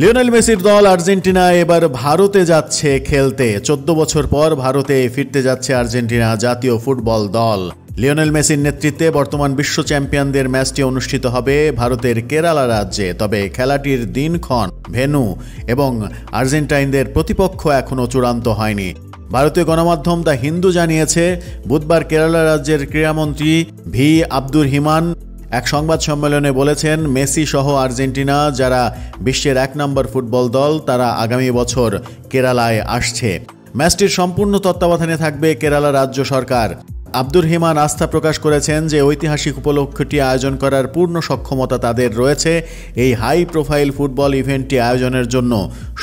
Lionel মেসির দল Argentina এবার ভারতে যাচ্ছে খেলতে। 14 বছর পর ভারতে ফিরতে যাচ্ছে আর্জেন্টিনা জাতীয় ফুটবল দল। লিওনেল মেসির নেতৃত্বে বর্তমান বিশ্ব চ্যাম্পিয়নদের ম্যাচটি অনুষ্ঠিত হবে ভারতের কেরালা রাজ্যে। তবে খেলাটির দিনক্ষণ, ভেন্যু এবং আর্জেন্টাইনদের প্রতিপক্ষ এখনও চূড়ান্ত হয়নি। ভারতীয় গণমাধ্যম দ্য হিন্দু জানিয়েছে, বুধবার কেরালা রাজ্যের ক্রীড়ামন্ত্রী ভি আব্দুরহিমান এক সংবাদ সম্মেলনে বলেছেন, মেসি সহ আর্জেন্টিনা যারা বিশ্বের 1 নম্বর ফুটবল দল, তারা আগামী বছর কেরালায় আসছে। ম্যাচটির সম্পূর্ণ তত্ত্বাবধানে থাকবে কেরালা রাজ্য সরকার। আব্দুরহিমান আস্থা প্রকাশ করেছেন যে ঐতিহাসিক উপলক্ষটি আয়োজন করার পূর্ণ সক্ষমতা তাদের রয়েছে। এই হাই প্রোফাইল ফুটবল ইভেন্টটি আয়োজনের জন্য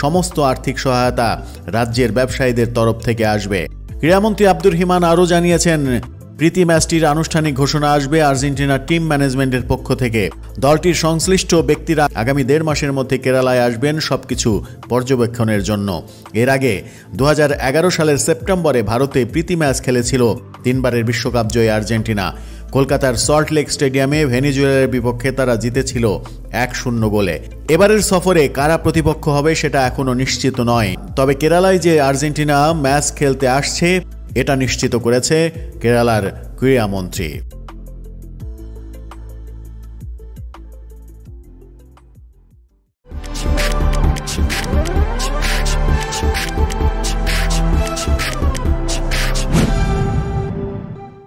সমস্ত আর্থিক সহায়তা রাজ্যের ব্যবসায়ীদের তরফ থেকে আসবে। ক্রীড়ামন্ত্রী আব্দুরহিমান আরও জানিয়েছেন, প্রীতি ম্যাচটির আনুষ্ঠানিক ঘোষণা আসবে আর্জেন্টিনার টিম ম্যানেজমেন্টের পক্ষ থেকে। দলটির সংশ্লিষ্ট ব্যক্তিরা আগামী 1.5 মাসের মধ্যে কেরালায় আসবেন সবকিছু পর্যবেক্ষণের জন্য। এর আগে 2011 সালের সেপ্টেম্বরে ভারতে প্রীতি ম্যাচ খেলেছিল 3 বারের বিশ্বকাপ জয়ী আর্জেন্টিনা। কলকাতার সল্ট লেক স্টেডিয়ামে ভেনেজুয়েলার বিপক্ষে তারা জিতেছিল 1-0 গোলে। এবারের সফরে কারা প্রতিপক্ষ হবে সেটা এখনও নিশ্চিত নয়। তবে কেরালায় যে আর্জেন্টিনা ম্যাচ খেলতে আসছে এটা নিশ্চিত করেছে কেরালার ক্রীড়ামন্ত্রী।